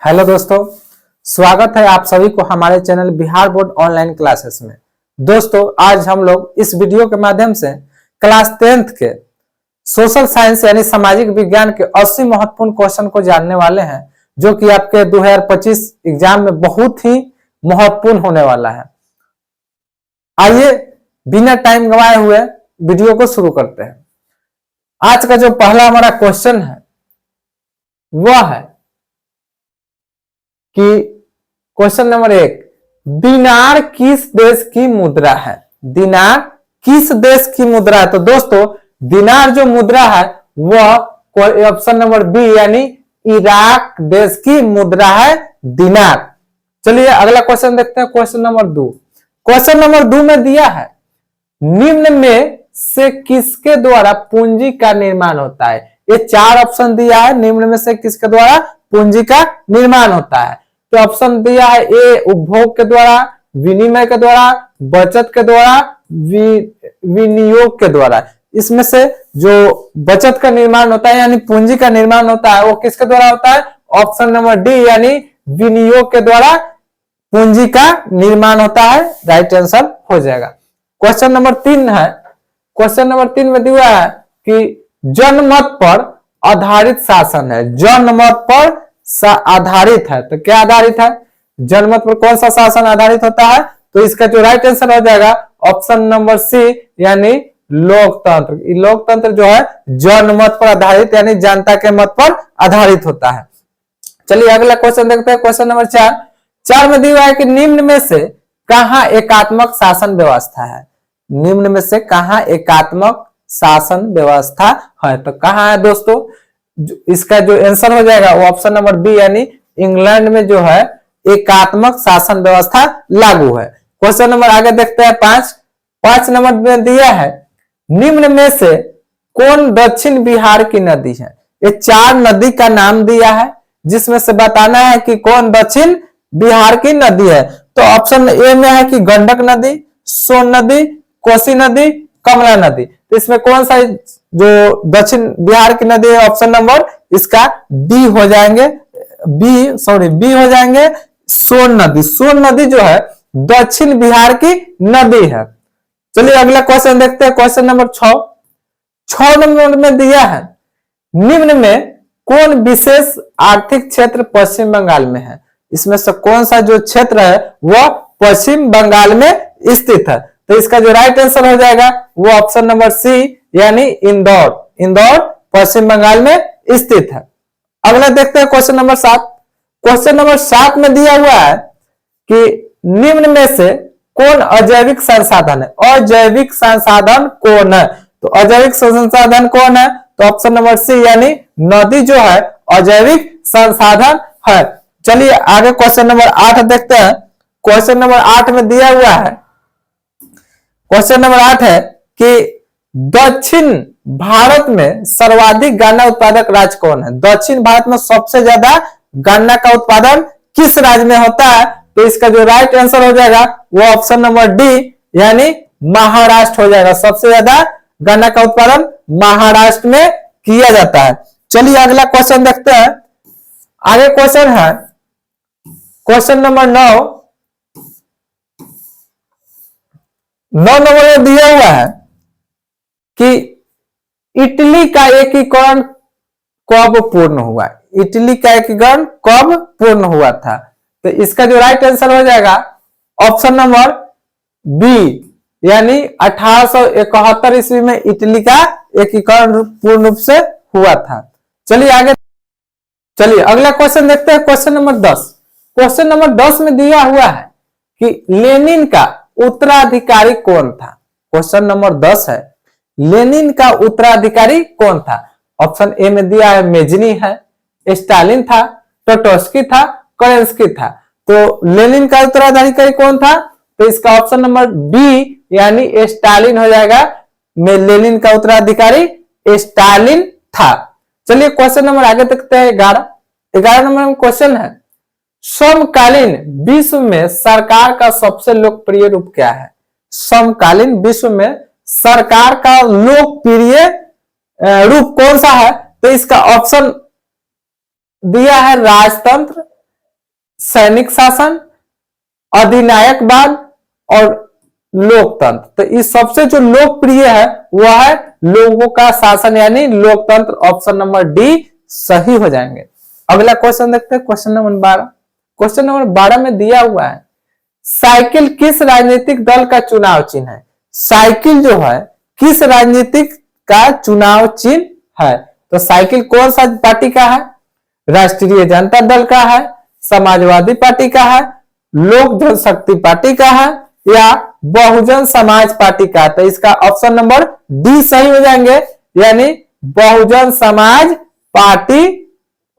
Hello दोस्तों, स्वागत है आप सभी को हमारे channel Bihar board online classes में। दोस्तों, आज हम लोग इस वीडियो के माध्यम से क्लास 10th के सोशल साइंस यानी सामाजिक विज्ञान के 80 महत्वपूर्ण क्वेश्चन को जानने वाले हैं, जो कि आपके 2025 एग्जाम में बहुत ही महत्वपूर्ण होने वाला है। आइए बिना टाइम गंवाए हुए वीडियो को शुरू करते हैं। आज का जो पहला हमारा क्वेश्चन है वह है कि क्वेश्चन नंबर 1, दिनार किस देश की मुद्रा है? दिनार किस देश की मुद्रा है? तो दोस्तों, दिनार जो मुद्रा है वह ऑप्शन नंबर बी यानी इराक देश की मुद्रा है दिनार। चलिए अगला क्वेश्चन देखते हैं। क्वेश्चन नंबर 2, क्वेश्चन नंबर 2 में दिया है निम्न में से किसके द्वारा पूंजी का निर्माण होता है? ये 4 ऑप्शन दिया है, निम्न में से किसके द्वारा पूंजी का निर्माण होता है? तो ऑप्शन दिया है ए उपभोग के द्वारा, विनिमय के द्वारा, बचत के द्वारा, विनियोग के द्वारा। इसमें से जो बचत का निर्माण होता है यानी पूंजी का निर्माण होता है वो किसके द्वारा होता है? ऑप्शन नंबर डी यानी विनियोग के द्वारा पूंजी का निर्माण होता है। राइट आंसर हो जाएगा। क्वेश्चन नंबर 3 है। क्वेश्चन नंबर 3 में दिया है कि जनमत पर आधारित शासन है। जनमत पर आधारित है, तो क्या आधारित है? जनमत पर कौन सा शासन आधारित होता है? तो इसका जो राइट आंसर हो जाएगा ऑप्शन नंबर सी यानी लोकतंत्र। लोकतंत्र जो है जनमत पर आधारित यानी जनता के मत पर आधारित होता है। चलिए अगला क्वेश्चन देखते हैं। क्वेश्चन नंबर 4 में दिया है कि निम्न में से कहां एकात्मक शासन व्यवस्था है? निम्न में से कहां एकात्मक शासन व्यवस्था है? तो कहां है दोस्तों? इसका जो आंसर हो जाएगा वो ऑप्शन नंबर बी यानी इंग्लैंड में जो है एकात्मक शासन व्यवस्था लागू है। क्वेश्चन नंबर आगे देखते हैं 5 नंबर में दिया है निम्न में से कौन दक्षिण बिहार की नदी है? ये 4 नदी का नाम दिया है जिसमें से बताना है कि कौन दक्षिण बिहार की नदी है। तो ऑप्शन ए में है कि गंडक नदी, सोन नदी, कोसी नदी, कमला नदी। तो इसमें कौन सा जो दक्षिण बिहार की नदी है? ऑप्शन नंबर इसका बी हो जाएंगे, बी हो जाएंगे सोन नदी। सोन नदी जो है दक्षिण बिहार की नदी है। चलिए अगला क्वेश्चन देखते हैं। क्वेश्चन नंबर 6 नंबर में दिया है निम्न में कौन विशेष आर्थिक क्षेत्र पश्चिम बंगाल में है? इसमें से कौन सा जो क्षेत्र है वह पश्चिम बंगाल में स्थित है? तो इसका जो राइट आंसर हो जाएगा वो ऑप्शन नंबर सी यानी इंदौर। इंदौर पश्चिम बंगाल में स्थित है। अगला देखते हैं क्वेश्चन नंबर 7। क्वेश्चन नंबर 7 में दिया हुआ है कि निम्न में से कौन अजैविक संसाधन है? अजैविक संसाधन कौन है? तो अजैविक संसाधन कौन है? तो ऑप्शन नंबर सी यानी नदी जो है अजैविक संसाधन है। चलिए आगे क्वेश्चन नंबर 8 देखते हैं। क्वेश्चन नंबर 8 में दिया हुआ है, क्वेश्चन नंबर 8 है कि दक्षिण भारत में सर्वाधिक गन्ना उत्पादक राज्य कौन है? दक्षिण भारत में सबसे ज्यादा गन्ना का उत्पादन किस राज्य में होता है? तो इसका जो राइट आंसर हो जाएगा वो ऑप्शन नंबर डी यानी महाराष्ट्र हो जाएगा। सबसे ज्यादा गन्ना का उत्पादन महाराष्ट्र में किया जाता है। चलिए अगला क्वेश्चन देखते हैं। आगे क्वेश्चन है क्वेश्चन नंबर 9 नंबर में दिया हुआ है कि इटली का एकीकरण कब पूर्ण हुआ? इटली का एकीकरण कब पूर्ण हुआ था? तो इसका जो राइट आंसर हो जाएगा ऑप्शन नंबर बी यानी 1871 ईस्वी में इटली का एकीकरण पूर्ण रूप से हुआ था। चलिए आगे, चलिए अगला क्वेश्चन देखते हैं। Question number 10। क्वेश्चन नंबर 10 में दिया हुआ है कि लेनिन का उत्तराधिकारी कौन था? क्वेश्चन नंबर 10 है लेनिन का उत्तराधिकारी कौन था? ऑप्शन ए में दिया है मेजनी है, स्टालिन था, ट्रोट्स्की था, केरेंस्की था। तो लेनिन का उत्तराधिकारी कौन था? तो इसका ऑप्शन नंबर बी यानी स्टालिन हो जाएगा। लेनिन का उत्तराधिकारी स्टालिन था। चलिए क्वेश्चन नंबर आगे देखते हैं 11 नंबर में क्वेश्चन है समकालीन विश्व में सरकार का सबसे लोकप्रिय रूप क्या है? समकालीन विश्व में सरकार का लोकप्रिय रूप कौन सा है? तो इसका ऑप्शन दिया है राजतंत्र, सैनिक शासन, अधिनायकवाद और लोकतंत्र। तो इस सबसे जो लोकप्रिय है वह है लोगों का शासन यानी लोकतंत्र। ऑप्शन नंबर डी सही हो जाएंगे। अगला क्वेश्चन देखते हैं, क्वेश्चन नंबर 12। क्वेश्चन नंबर 12 में दिया हुआ है साइकिल किस राजनीतिक दल का चुनाव चिन्ह है। साइकिल जो है किस राजनीतिक का चुनाव चिन्ह है। तो साइकिल कौन सा पार्टी का है, राष्ट्रीय जनता दल का है, समाजवादी पार्टी का है, लोक जनशक्ति पार्टी का है या बहुजन समाज पार्टी का। तो इसका ऑप्शन नंबर डी सही हो जाएंगे यानी बहुजन समाज पार्टी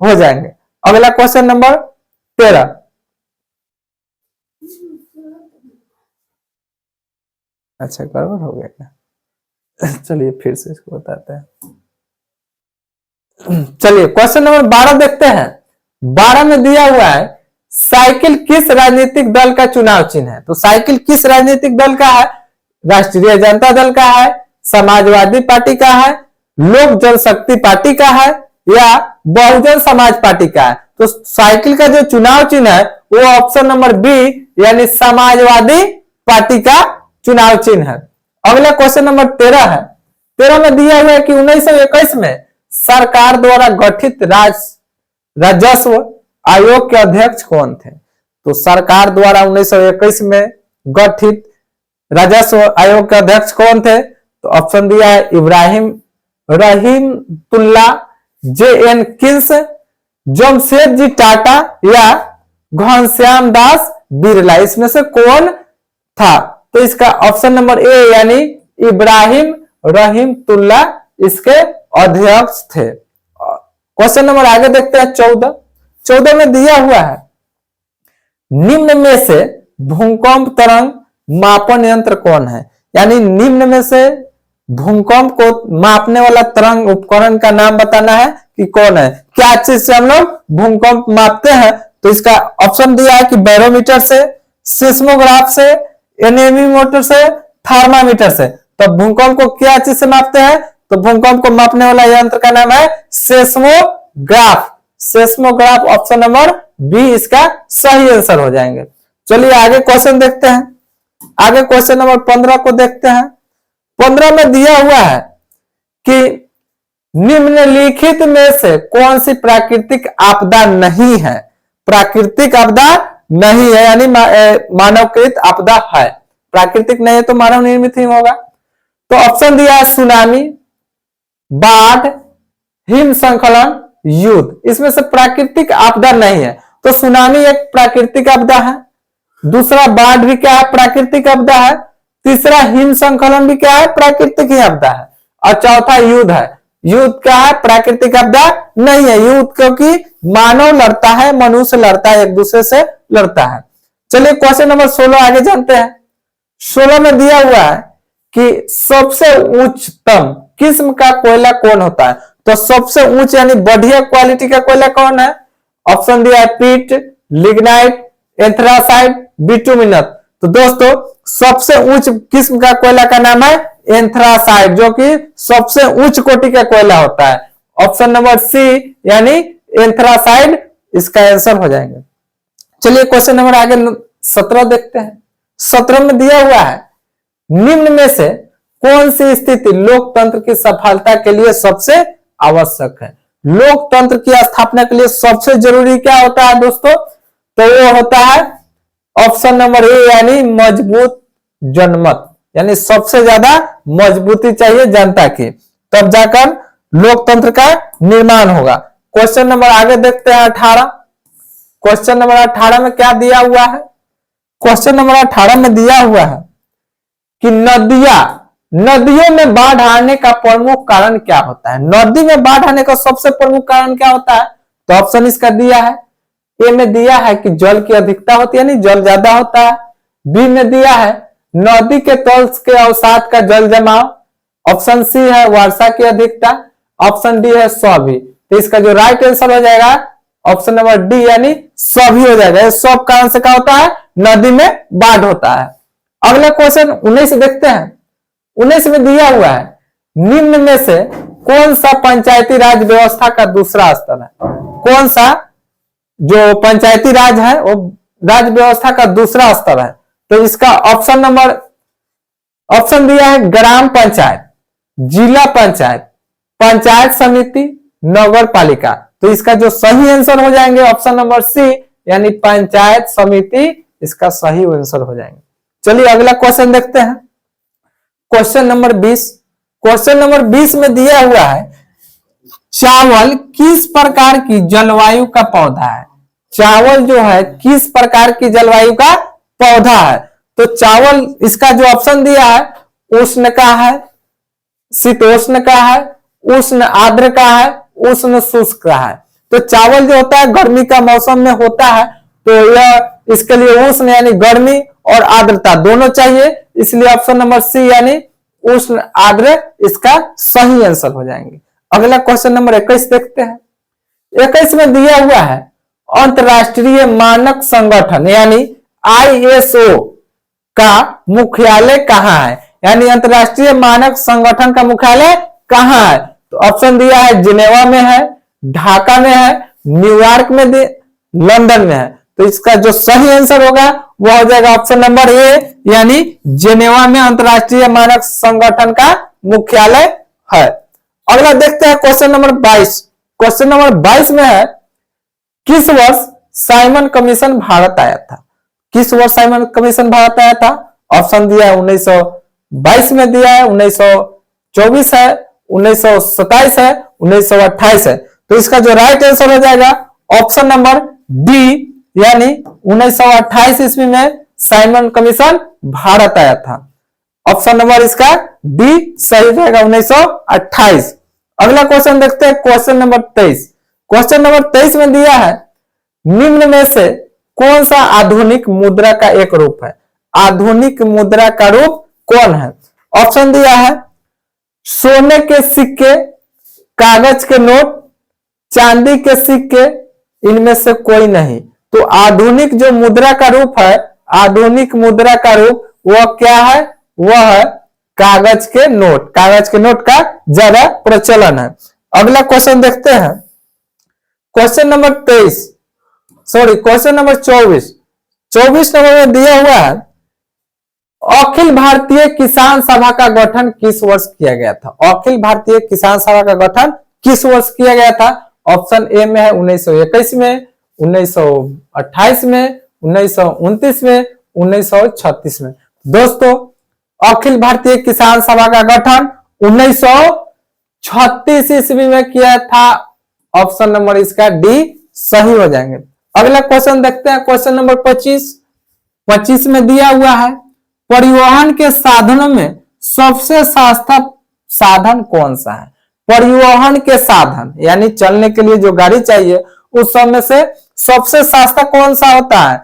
हो जाएंगे। अगला क्वेश्चन नंबर 13। अच्छा गड़बड़ हो गया क्या, चलिए फिर से इसको बताते हैं। चलिए क्वेश्चन नंबर 12 देखते हैं। 12 में दिया हुआ है साइकिल किस राजनीतिक दल का चुनाव चिन्ह है। तो साइकिल किस राजनीतिक दल का है, राष्ट्रीय जनता दल का है, समाजवादी पार्टी का है, लोक जनशक्ति पार्टी का है या बहुजन समाज पार्टी का है। तो साइकिल का जो चुनाव चिन्ह है वो ऑप्शन नंबर बी यानी समाजवादी पार्टी का चुनाव चिन्ह है। अगला क्वेश्चन नंबर 13 है। 13 में दिया हुआ है कि 1921 में सरकार द्वारा गठित राजस्व आयोग के अध्यक्ष कौन थे। तो सरकार द्वारा 1921 में गठित राजस्व आयोग के अध्यक्ष कौन थे। तो ऑप्शन दिया है इब्राहिम रहीमतुल्ला, JN किन्स, जमशेदजी टाटा या घनश्याम दास बिरला। इसमें से कौन था। तो इसका ऑप्शन नंबर ए यानी इब्राहिम रहीमतुल्ला इसके अध्यक्ष थे। क्वेश्चन नंबर आगे देखते हैं 14। 14 में दिया हुआ है निम्न में से भूकंप तरंग मापन यंत्र कौन है। यानी निम्न में से भूकंप को मापने वाला तरंग उपकरण का नाम बताना है कि कौन है। क्या चीज से हम लोग भूकंप मापते हैं। तो इसका ऑप्शन दिया है कि बैरोमीटर से, सिस्मोग्राफ से, एनेमोमीटर से, थर्मामीटर से। तो भूकंप को क्या चीज से मापते हैं। तो भूकंप को मापने वाला यंत्र का नाम है seismograph. Seismograph option number B इसका सही आंसर हो जाएंगे। चलिए आगे क्वेश्चन देखते हैं। आगे क्वेश्चन नंबर 15 को देखते हैं। 15 में दिया हुआ है कि निम्नलिखित में से कौन सी प्राकृतिक आपदा नहीं है। प्राकृतिक आपदा नहीं है यानी मानवकृत आपदा है, प्राकृतिक नहीं है तो मानव निर्मित ही होगा। तो ऑप्शन दिया है सुनामी, बाढ़, हिमस्खलन, युद्ध। इसमें से प्राकृतिक आपदा नहीं है। तो सुनामी एक प्राकृतिक आपदा है, दूसरा बाढ़ भी क्या है, प्राकृतिक आपदा है, तीसरा हिमस्खलन भी क्या है, प्राकृतिक ही आपदा है, और चौथा युद्ध है। युद्ध क्या है, प्राकृतिक आपदा नहीं है। युद्ध क्योंकि मानव लड़ता है, मनुष्य लड़ता है, एक दूसरे से लड़ता है। चलिए क्वेश्चन नंबर 16 आगे जानते हैं। 16 में दिया हुआ है कि सबसे उच्चतम किस्म का कोयला कौन होता है। तो सबसे ऊंच यानी बढ़िया क्वालिटी का कोयला कौन है। ऑप्शन दिया है पीट, लिग्नाइट, एंथ्रासाइट, बिटुमिनस। तो दोस्तों सबसे उच्च किस्म का कोयला का नाम है एंथ्रासाइट, जो कि सबसे उच्च कोटि का कोयला होता है। ऑप्शन नंबर सी यानी एंथ्रासाइट इसका आंसर हो जाएंगे। चलिए क्वेश्चन नंबर आगे 17 देखते हैं। 17 में दिया हुआ है निम्न में से कौन सी स्थिति लोकतंत्र की सफलता के लिए सबसे आवश्यक है। लोकतंत्र की स्थापना के लिए सबसे जरूरी क्या होता है दोस्तों। तो वो होता है ऑप्शन नंबर ए यानी मजबूत जनमत, यानी सबसे ज्यादा मजबूती चाहिए जनता की, तब जाकर लोकतंत्र का निर्माण होगा। क्वेश्चन नंबर आगे देखते हैं 18। क्वेश्चन नंबर 18 में क्या दिया हुआ है। क्वेश्चन नंबर 18 में दिया हुआ है कि नदियों में बाढ़ आने का प्रमुख कारण क्या होता है। नदी में बाढ़ आने का सबसे प्रमुख कारण क्या होता है। तो ऑप्शन इसका दिया है, ए में दिया है कि जल की अधिकता होती है, यानी जल ज्यादा होता है। बी में दिया है नदी के तल के अवसाद का जल जमाव। ऑप्शन सी है वर्षा की अधिकता। ऑप्शन डी है सभी। तो इसका जो राइट आंसर हो जाएगा ऑप्शन नंबर डी यानी सभी हो जाएगा। सब कारण से क्या होता है, नदी में बाढ़ होता है। अगला क्वेश्चन 19 देखते हैं। 19 में दिया हुआ है निम्न में से कौन सा पंचायती राज व्यवस्था का दूसरा स्तर है। कौन सा जो पंचायती राज है वो राज्य व्यवस्था का दूसरा स्तर है। तो इसका ऑप्शन दिया है ग्राम पंचायत, जिला पंचायत, पंचायत समिति, नगर पालिका। तो इसका जो सही आंसर हो जाएंगे ऑप्शन नंबर सी, यानी पंचायत समिति इसका सही आंसर हो जाएंगे। चलिए अगला क्वेश्चन देखते हैं। Question number 20। क्वेश्चन नंबर 20 में दिया हुआ है चावल किस प्रकार की जलवायु का पौधा है। चावल जो है किस प्रकार की जलवायु का पौधा है। तो चावल इसका जो ऑप्शन दिया है उष्ण का है, शीतोष्ण का है, उष्ण आर्द्र का है, उष्ण शुष्क का है। तो चावल जो होता है गर्मी का मौसम में होता है, तो यह इसके लिए उष्ण यानी गर्मी और आर्द्रता दोनों चाहिए, इसलिए ऑप्शन नंबर सी यानी उष्ण आर्द्र इसका सही आंसर हो जाएंगे। अगला क्वेश्चन नंबर 21 देखते हैं। 21 में दिया हुआ है अंतरराष्ट्रीय मानक संगठन यानी ISO का मुख्यालय कहाँ है, यानी अंतरराष्ट्रीय मानक संगठन का मुख्यालय कहाँ है। तो ऑप्शन दिया है जिनेवा में है, ढाका में है, न्यूयॉर्क में, लंदन में है। तो इसका जो सही आंसर होगा वह हो जाएगा ऑप्शन नंबर ए, यानी जिनेवा में अंतरराष्ट्रीय मानक संगठन का मुख्यालय है। अगला देखते हैं क्वेश्चन नंबर 22। क्वेश्चन नंबर 22 में है किस वर्ष साइमन कमीशन भारत आया था। किस वर्ष साइमन कमीशन भारत आया था। ऑप्शन दिया है 1922 में दिया है, 1924 है, 1927 है, 1928 है। तो इसका जो राइट आंसर हो जाएगा ऑप्शन नंबर डी, यानी 1928 ईस्वी में साइमन कमीशन भारत आया था। ऑप्शन नंबर इसका डी सही रहेगा 1928। अगला क्वेश्चन देखते हैं क्वेश्चन नंबर 23। क्वेश्चन नंबर 23 में दिया है निम्न में से कौन सा आधुनिक मुद्रा का एक रूप है। आधुनिक मुद्रा का रूप कौन है। ऑप्शन दिया है सोने के सिक्के, कागज के नोट, चांदी के सिक्के, इनमें से कोई नहीं। तो आधुनिक जो मुद्रा का रूप है, आधुनिक मुद्रा का रूप वह क्या है, वह है कागज के नोट। कागज के नोट का ज्यादा प्रचलन है। अगला क्वेश्चन देखते हैं क्वेश्चन नंबर 24। 24 नंबर में दिया हुआ है अखिल भारतीय किसान सभा का गठन किस वर्ष किया गया था। अखिल भारतीय किसान सभा का गठन किस वर्ष किया गया था। ऑप्शन ए में है 1921 में, 1928 में, 1929 में, 1936 में। दोस्तों अखिल भारतीय किसान सभा का गठन 1936 ईस्वी में किया था। ऑप्शन नंबर इसका डी सही हो जाएंगे। अगला क्वेश्चन देखते हैं क्वेश्चन नंबर 25 में दिया हुआ है परिवहन के साधनों में सबसे सस्ता साधन कौन सा है। परिवहन के साधन यानी चलने के लिए जो गाड़ी चाहिए उस सब में से सबसे सस्ता कौन सा होता है।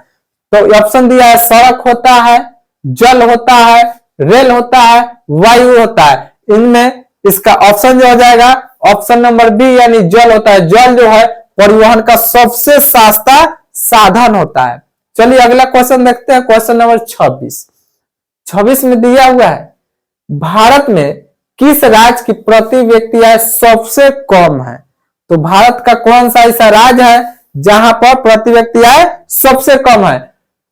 तो ऑप्शन दिया है सड़क होता है, जल होता है, रेल होता है, वायु होता है। इनमें इसका ऑप्शन जो हो जाएगा ऑप्शन नंबर बी, यानी जल होता है। जल जो है परिवहन का सबसे सस्ता साधन होता है। चलिए अगला क्वेश्चन देखते हैं क्वेश्चन नंबर 26 में दिया हुआ है भारत में किस राज्य की प्रति व्यक्ति आय सबसे कम है। तो भारत का कौन सा ऐसा राज्य है जहां पर प्रति व्यक्ति आय सबसे कम है।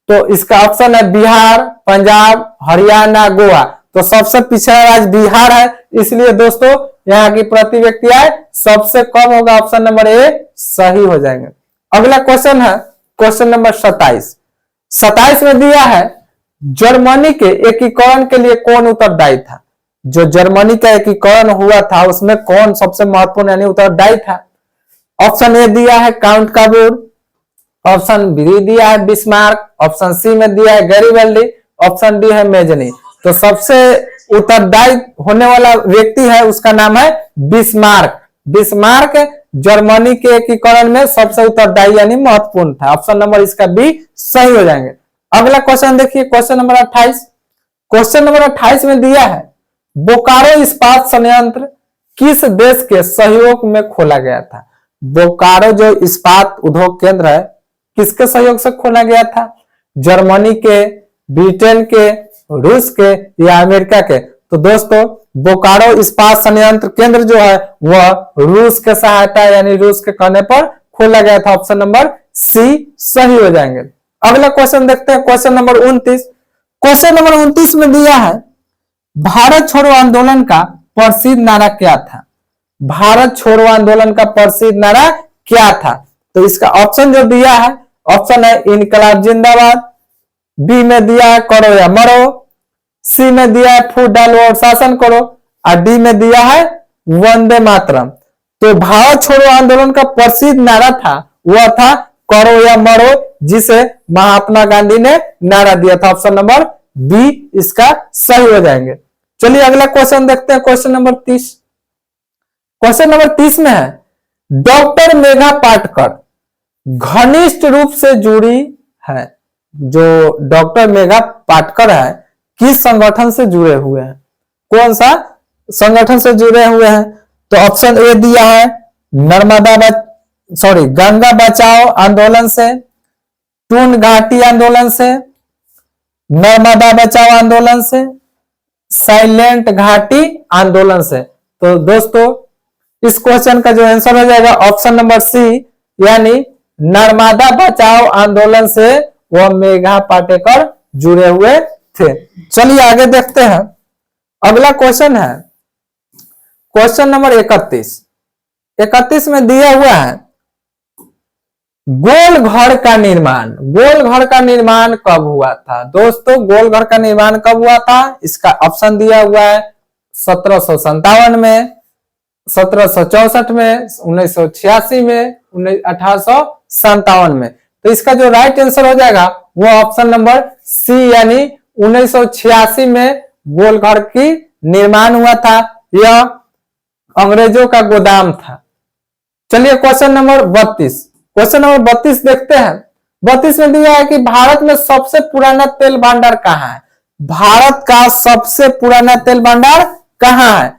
तो इसका ऑप्शन है बिहार, पंजाब, हरियाणा, गोवा। तो सबसे पिछड़ा राज्य बिहार है, इसलिए दोस्तों यहाँ की प्रति व्यक्ति आय सबसे कम होगा। ऑप्शन नंबर ए सही हो जाएंगे। अगला क्वेश्चन है क्वेश्चन नंबर 27। 27 में दिया है जर्मनी के एकीकरण के लिए कौन उत्तरदायी था। जो जर्मनी का एकीकरण हुआ था उसमें कौन सबसे महत्वपूर्ण यानी उत्तरदायी था। ऑप्शन ए दिया है काउंट काबूर, ऑप्शन बी दिया है बिस्मार्क, ऑप्शन सी में दिया है गैरिबल्डी, ऑप्शन डी है मेजनी। तो सबसे उत्तरदायी होने वाला व्यक्ति है उसका नाम है बिस्मार्क। बिस्मार्क जर्मनी के एकीकरण में सबसे उत्तरदायी यानी महत्वपूर्ण था। ऑप्शन नंबर इसका बी सही हो जाएंगे। अगला क्वेश्चन देखिए क्वेश्चन नंबर 28। क्वेश्चन नंबर 28 में दिया है बोकारो इस्पात संयंत्र किस देश के सहयोग में खोला गया था। बोकारो जो इस्पात उद्योग केंद्र है किसके सहयोग से खोला गया था। जर्मनी के, ब्रिटेन के, रूस के या अमेरिका के। तो दोस्तों बोकारो इस्पात संयंत्र केंद्र जो है वह रूस के सहायता यानी रूस के कहने पर खोला गया था। ऑप्शन नंबर सी सही हो जाएंगे। अगला क्वेश्चन देखते हैं, क्वेश्चन नंबर 29। क्वेश्चन नंबर 29 में दिया है भारत छोड़ो आंदोलन का प्रसिद्ध नारा क्या था? भारत छोड़ो आंदोलन का प्रसिद्ध नारा क्या था? तो इसका ऑप्शन जो दिया है, ऑप्शन है इनकलाब जिंदाबाद, बी में दिया है करो या मरो, सी में दिया है फूट डालो और शासन करो, और डी में दिया है वंदे मातरम। तो भारत छोड़ो आंदोलन का प्रसिद्ध नारा था, वह था करो या मरो, जिसे महात्मा गांधी ने नारा दिया था। ऑप्शन नंबर बी इसका सही हो जाएंगे। चलिए अगला क्वेश्चन देखते हैं, क्वेश्चन नंबर 30। क्वेश्चन नंबर 30 में है डॉक्टर मेघा पाटकर घनिष्ठ रूप से जुड़ी है। जो डॉक्टर मेघा पाटकर है किस संगठन से जुड़े हुए हैं? कौन सा संगठन से जुड़े हुए हैं? तो ऑप्शन ए दिया है गंगा बचाओ आंदोलन से, टून घाटी आंदोलन से, नर्मदा बचाओ आंदोलन से, साइलेंट घाटी आंदोलन से। तो दोस्तों इस क्वेश्चन का जो आंसर हो जाएगा ऑप्शन नंबर सी, यानी नर्मदा बचाओ आंदोलन से वह मेघा पाटेकर जुड़े हुए थे। चलिए आगे देखते हैं, अगला क्वेश्चन है क्वेश्चन नंबर 31। 31 में दिया हुआ है गोल घर का निर्माण। गोल घर का निर्माण कब हुआ था? दोस्तों गोल घर का निर्माण कब हुआ था? इसका ऑप्शन दिया हुआ है 1757 में, 1764 में, 1986 में, 1857 में। तो इसका जो राइट आंसर हो जाएगा वो ऑप्शन नंबर सी, यानी 1986 में गोल घर की निर्माण हुआ था। यह अंग्रेजों का गोदाम था। चलिए क्वेश्चन नंबर 32। क्वेश्चन नंबर 32 देखते हैं। 32 में दिया है कि भारत में सबसे पुराना तेल भंडार कहाँ है? भारत का सबसे पुराना तेल भंडार कहाँ है?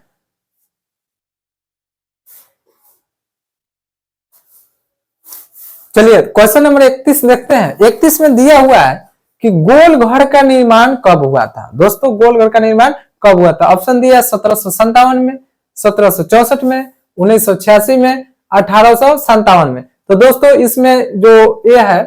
चलिए क्वेश्चन नंबर 31 देखते हैं। 31 में दिया हुआ है कि गोल घर का निर्माण कब हुआ था? दोस्तों गोल घर का निर्माण कब हुआ था? ऑप्शन दिया है 1757 में, 1764 में, 1986 में, 1857 में। तो दोस्तों इसमें जो ये है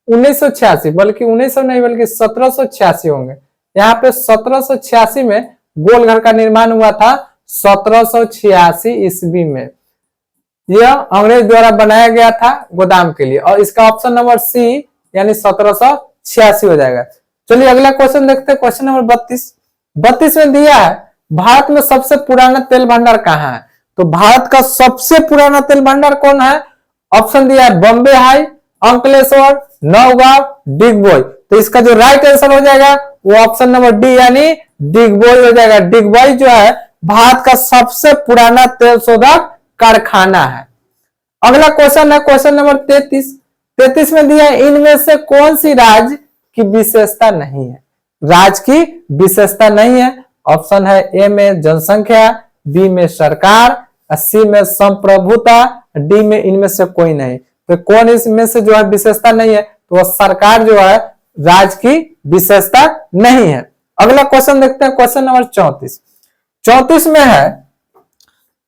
1986, बल्कि 1900 नहीं बल्कि 1786 होंगे। यहाँ पे 1786 में गोल घर का निर्माण हुआ था, 1786 ईस्वी में। यह अंग्रेज द्वारा बनाया गया था गोदाम के लिए, और इसका ऑप्शन नंबर सी यानी 1786 हो जाएगा। चलिए अगला क्वेश्चन देखते हैं, क्वेश्चन नंबर 32। 32 में दिया है भारत में सबसे पुराना तेल भंडार कहाँ है? तो भारत का सबसे पुराना तेल भंडार कौन है? ऑप्शन दिया है बॉम्बे हाई, अंकलेश्वर, नौगांव, डिगबोई। तो इसका जो राइट आंसर हो जाएगा वो ऑप्शन नंबर डी यानी डिगबोई हो जाएगा। डिगबोई जो है भारत का सबसे पुराना तेल शोधक कारखाना है। अगला क्वेश्चन है क्वेश्चन नंबर 33। 33 में दिया है इनमें से कौन सी राज्य की विशेषता नहीं है? राज्य की विशेषता नहीं है। ऑप्शन है ए में जनसंख्या, बी में सरकार, सी में संप्रभुता, डी में इनमें से कोई नहीं। तो कौन इसमें से जो है विशेषता नहीं है? तो सरकार जो है राज्य की विशेषता नहीं है। अगला क्वेश्चन देखते हैं, क्वेश्चन नंबर 34। 34 में है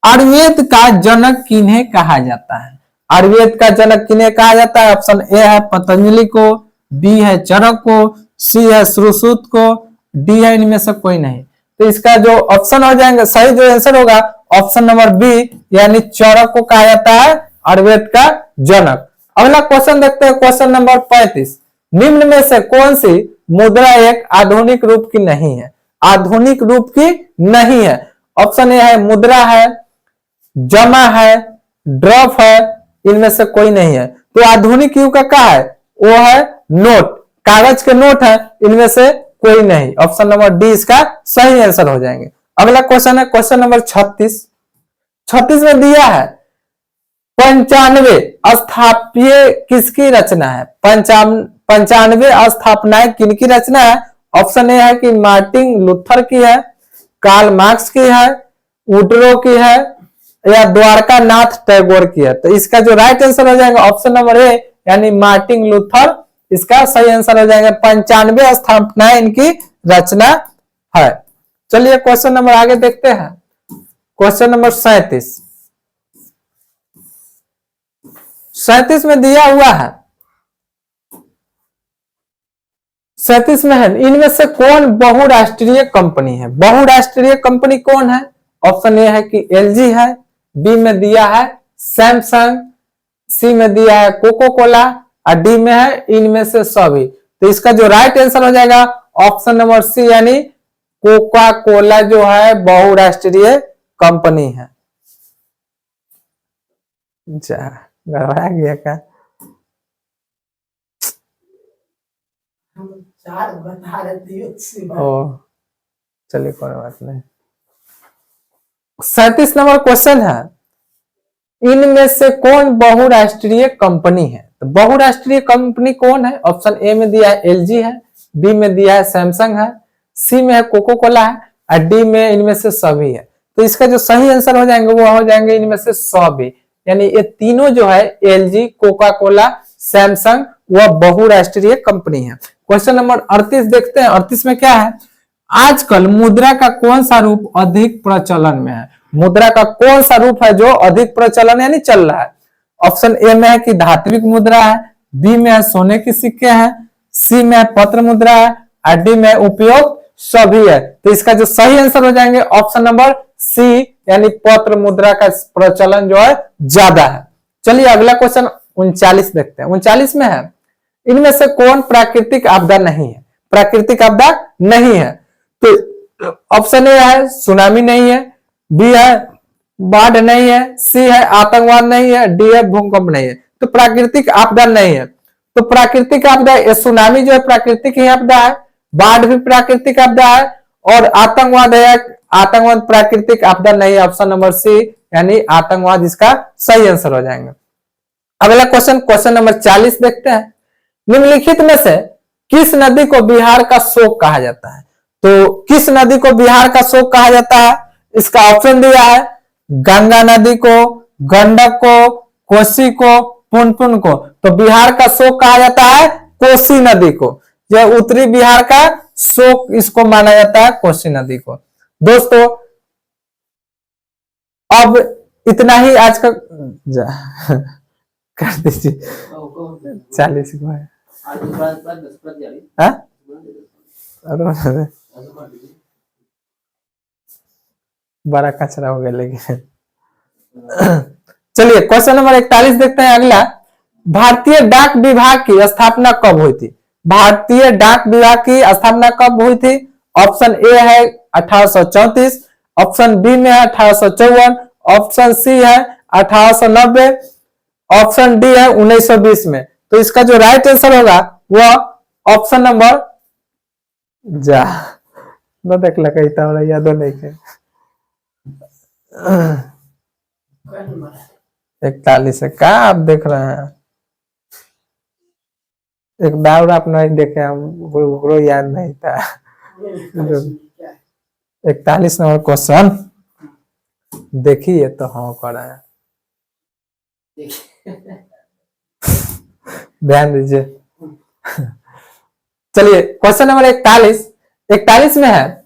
आयुर्वेद का जनक किन्हें कहा जाता है? आयुर्वेद का जनक किन्हें कहा जाता है? ऑप्शन ए है पतंजलि को, बी है चरक को, सी है सुश्रुत को, डी है इनमें से कोई नहीं। तो इसका जो ऑप्शन हो जाएंगे, सही जो आंसर होगा ऑप्शन नंबर बी यानी चरक को कहा जाता है आयुर्वेद का जनक। अगला क्वेश्चन देखते हैं, क्वेश्चन नंबर 35। निम्न में से कौन सी मुद्रा एक आधुनिक रूप की नहीं है? आधुनिक रूप की नहीं है। ऑप्शन ए है मुद्रा है, जमा है, ड्रॉप है, इनमें से कोई नहीं है। तो आधुनिक युग का क्या है? वो है नोट, कागज के नोट है, इनमें से कोई नहीं। ऑप्शन नंबर डी इसका सही आंसर हो जाएंगे। अगला क्वेश्चन है क्वेश्चन नंबर 36। 36 में दिया है 95 स्थापीय किसकी रचना है? 95 स्थापनाएं किनकी रचना है? ऑप्शन ए है कि मार्टिन लूथर की है, कार्ल मार्क्स की है, वुडरो की है, या द्वारका नाथ टैगोर की है। तो इसका जो राइट आंसर हो जाएगा ऑप्शन नंबर ए यानी मार्टिन लूथर इसका सही आंसर हो जाएगा। 95 स्थापनाएं इनकी रचना है। चलिए क्वेश्चन नंबर आगे देखते हैं, क्वेश्चन नंबर 37। 37 में दिया हुआ है 37 में है, इनमें से कौन बहुराष्ट्रीय कंपनी है? बहुराष्ट्रीय कंपनी कौन है? ऑप्शन ए है कि एलजी है, बी में दिया है सैमसंग, सी में दिया है कोको कोला और डी में है इनमें से सभी। तो इसका जो राइट आंसर हो जाएगा ऑप्शन नंबर सी, यानी कोका कोला जो है बहुराष्ट्रीय कंपनी है। गड़बड़ा गया क्या? चार बता रही ओ चलिए कोई बात नहीं। 37 नंबर क्वेश्चन है, इनमें से कौन बहुराष्ट्रीय कंपनी है? तो बहुराष्ट्रीय कंपनी कौन है? ऑप्शन ए में दिया है एलजी है, बी में दिया है सैमसंग है, सी में है कोको कोला है और डी में इनमें से सभी है। तो इसका जो सही आंसर हो जाएंगे वो हो जाएंगे इनमें से सभी, यानी ये तीनों जो है एलजी, कोका कोला, सैमसंग, वह बहुराष्ट्रीय कंपनी है। क्वेश्चन नंबर 38 देखते हैं। 38 में क्या है? आजकल मुद्रा का कौन सा रूप अधिक प्रचलन में है? मुद्रा का कौन सा रूप है जो अधिक प्रचलन यानी चल रहा है? ऑप्शन ए में है कि धात्विक मुद्रा है, बी में है सोने की सिक्के हैं, सी में है पत्र मुद्रा है और डी में उपयोग सभी है। तो इसका जो सही आंसर हो जाएंगे ऑप्शन नंबर सी, यानी पत्र मुद्रा का प्रचलन जो है ज्यादा है। चलिए अगला क्वेश्चन 39 देखते हैं। 39 में है, इनमें से कौन प्राकृतिक आपदा नहीं है? प्राकृतिक आपदा नहीं है तो ऑप्शन ए है सुनामी नहीं है, बी है बाढ़ नहीं है, सी है आतंकवाद नहीं है, डी है भूकंप नहीं है। तो प्राकृतिक आपदा नहीं है। तो प्राकृतिक आपदा, सुनामी जो है प्राकृतिक ही आपदा है, बाढ़ भी प्राकृतिक आपदा है और आतंकवाद है, आतंकवाद प्राकृतिक आपदा नहीं है। ऑप्शन नंबर सी, यानी आतंकवाद इसका सही आंसर हो जाएंगे। अगला क्वेश्चन, क्वेश्चन नंबर 40 देखते हैं। निम्नलिखित में से किस नदी को बिहार का शोक कहा जाता है? तो किस नदी को बिहार का शोक कहा जाता है? इसका ऑप्शन दिया है गंगा नदी को, गंडक को, कोसी को, पुनपुन को। तो बिहार का शोक कहा जाता है कोसी नदी को। यह उत्तरी बिहार का शोक इसको माना जाता है, कोसी नदी को। दोस्तों अब इतना ही आज का कर दीजिए। 40 को है बड़ा कचरा हो गया लेकिन चलिए क्वेश्चन नंबर 41 देखते हैं। अगला, भारतीय डाक विभाग की स्थापना कब हुई थी? भारतीय डाक विभाग की स्थापना कब हुई थी? ऑप्शन ए है 1834, ऑप्शन बी में है 1854, ऑप्शन सी है 1890, ऑप्शन डी है 1920 में। तो इसका जो राइट आंसर होगा वह ऑप्शन नंबर जा न देख लगा यादों नहीं के 41 है। क्या आप देख रहे हैं? एक बार आप नहीं देखे, हमको याद नहीं था। 41 नंबर क्वेश्चन देखिए तो हाँ कर रहे हैं, ध्यान दीजिए। चलिए क्वेश्चन नंबर 41 में है,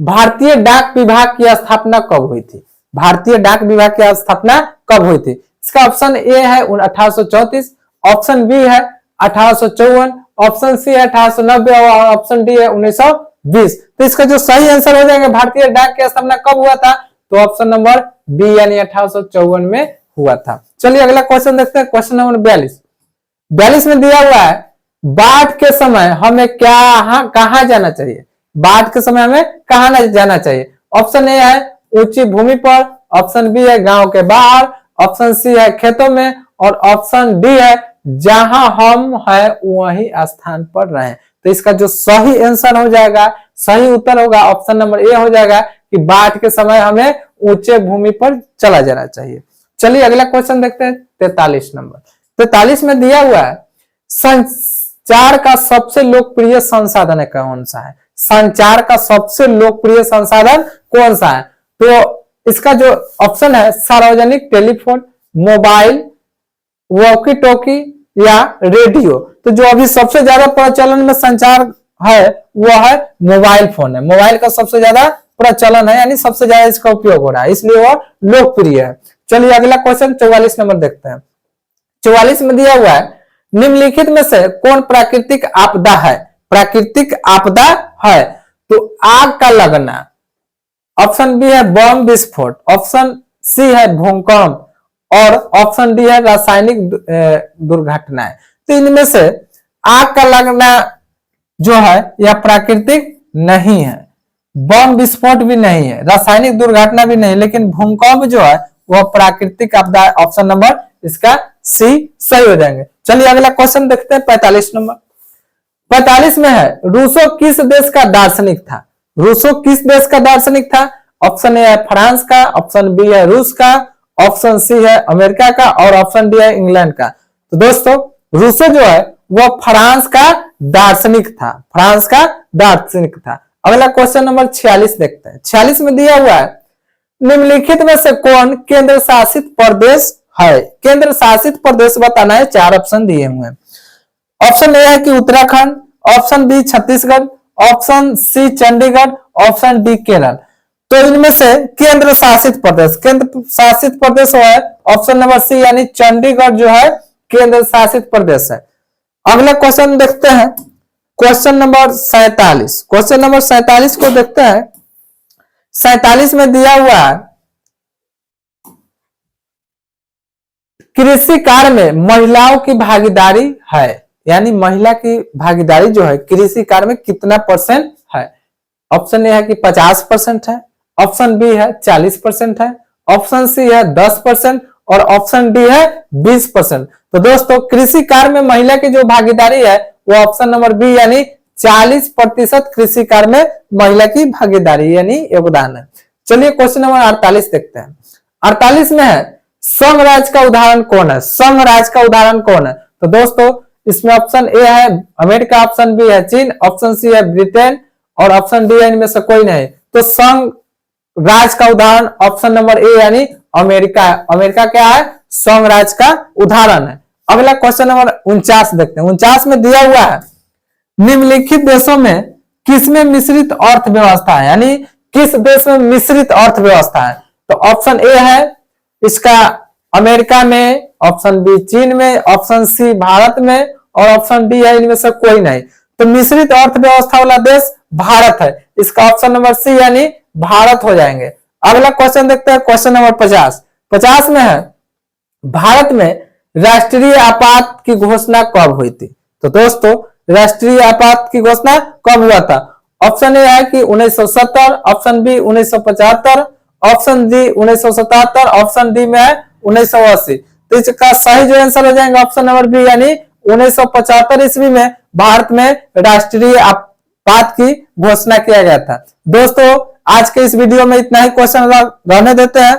भारतीय डाक विभाग की स्थापना कब हुई थी? भारतीय डाक विभाग की स्थापना कब हुई थी? इसका ऑप्शन ए है 1834, ऑप्शन बी है 1854, ऑप्शन सी है 1890 और ऑप्शन डी है 1920। तो इसका जो सही आंसर हो जाएगा भारतीय डाक की स्थापना कब हुआ था? तो ऑप्शन नंबर बी, यानी 1854 में हुआ था। चलिए अगला क्वेश्चन देखते हैं। क्वेश्चन नंबर 42 में दिया हुआ है, बाढ़ के समय हमें कहाँ जाना चाहिए? बाढ़ के समय हमें कहाँ जाना चाहिए? ऑप्शन ए है ऊंची भूमि पर, ऑप्शन बी है गांव के बाहर, ऑप्शन सी है खेतों में और ऑप्शन डी है जहां हम है वही स्थान पर रहे। तो इसका जो सही आंसर हो जाएगा, सही उत्तर होगा ऑप्शन नंबर ए हो जाएगा कि बाढ़ के समय हमें ऊंचे भूमि पर चला जाना चाहिए। चलिए अगला क्वेश्चन देखते हैं 43 नंबर। 43 में दिया हुआ है, संचार का सबसे लोकप्रिय संसाधन है कौन सा है? संचार का सबसे लोकप्रिय संसाधन कौन सा है? तो इसका जो ऑप्शन है सार्वजनिक टेलीफोन, मोबाइल, वॉकी टॉकी या रेडियो। तो जो अभी सबसे ज्यादा प्रचलन में संचार है वो है मोबाइल फोन है। मोबाइल का सबसे ज्यादा प्रचलन है, यानी सबसे ज्यादा इसका उपयोग हो रहा है, इसलिए वो लोकप्रिय है। चलिए अगला क्वेश्चन 44 नंबर देखते हैं। 44 में दिया हुआ है, निम्नलिखित में से कौन प्राकृतिक आपदा है? प्राकृतिक आपदा है? तो आग का लगना, ऑप्शन बी है बम विस्फोट, ऑप्शन सी है भूकंप और ऑप्शन डी है रासायनिक दुर्घटनाएं। तो इनमें से आग का लगना जो है यह प्राकृतिक नहीं है, बम विस्फोट भी नहीं है, रासायनिक दुर्घटना भी नहीं, लेकिन भूकंप जो है वह प्राकृतिक आपदा है। ऑप्शन नंबर इसका सी सही हो जाएंगे। चलिए अगला क्वेश्चन देखते हैं 45 नंबर। 45 में है रूसो किस देश का दार्शनिक था? रूसो किस देश का दार्शनिक था? ऑप्शन ए है फ्रांस का, ऑप्शन बी है रूस का, ऑप्शन सी है अमेरिका का और ऑप्शन डी है इंग्लैंड का। तो दोस्तों रूसो जो है वह फ्रांस का दार्शनिक था, फ्रांस का दार्शनिक था। अगला क्वेश्चन नंबर 46 देखते हैं। 46 में दिया हुआ है निम्नलिखित में से कौन केंद्र शासित प्रदेश है? केंद्र शासित प्रदेश बताना है, 4 ऑप्शन दिए हुए हैं। ऑप्शन ए है कि Uttarakhand, option B Chhattisgarh, option C Chandigarh, option D Kerala. तो इनमें से केंद्र शासित प्रदेश, केंद्र शासित प्रदेश है ऑप्शन नंबर सी यानी चंडीगढ़ जो है केंद्र शासित प्रदेश है। अगला क्वेश्चन देखते हैं क्वेश्चन नंबर 47। क्वेश्चन नंबर 47 को देखते हैं। 47 में दिया हुआ है कृषि कार्य में महिलाओं की भागीदारी है, यानी महिला की भागीदारी जो है कृषि कार्य में कितना परसेंट है? ऑप्शन ए है कि 50% है, ऑप्शन बी है 40% है, ऑप्शन सी है 10% और ऑप्शन डी है 20%। तो दोस्तों कृषि कार्य में महिला की जो भागीदारी है वो ऑप्शन नंबर बी यानी 40% कृषि कार्य में महिला की भागीदारी यानी योगदान है। चलिए क्वेश्चन नंबर 48 देखते हैं। 48 में है संघ राज्य का उदाहरण कौन है? संघ राज्य का उदाहरण कौन है? तो दोस्तों इसमें ऑप्शन ए है अमेरिका, ऑप्शन बी है चीन, ऑप्शन सी है ब्रिटेन और ऑप्शन डी है इनमें से कोई नहीं। तो संघ राज्य का उदाहरण ऑप्शन नंबर ए यानी अमेरिका है। अमेरिका क्या है? संघ राज्य का उदाहरण है। अगला क्वेश्चन नंबर 49 देखते हैं। 49 में दिया हुआ है निम्नलिखित देशों में किसमें मिश्रित अर्थव्यवस्था है, यानी किस देश में मिश्रित अर्थव्यवस्था है? तो ऑप्शन ए है इसका अमेरिका में, ऑप्शन बी चीन में, ऑप्शन सी भारत में और ऑप्शन डी है इनमें से कोई नहीं। तो मिश्रित अर्थव्यवस्था वाला देश भारत है, इसका ऑप्शन नंबर सी यानी भारत हो जाएंगे। अगला क्वेश्चन देखते हैं क्वेश्चन नंबर 50। 50 में है भारत में राष्ट्रीय आपात की घोषणा कब हुई थी? तो दोस्तों राष्ट्रीय आपात की घोषणा कब हुआ था? ऑप्शन ए है कि 1970, option B 1975, option D 1977, option D में है 1980। तो इसका सही जो आंसर हो जाएगा ऑप्शन नंबर बी यानी 1975 ईस्वी में भारत में राष्ट्रीय आपात की घोषणा किया गया था। दोस्तों आज के इस वीडियो में इतना ही क्वेश्चन रहने देते हैं।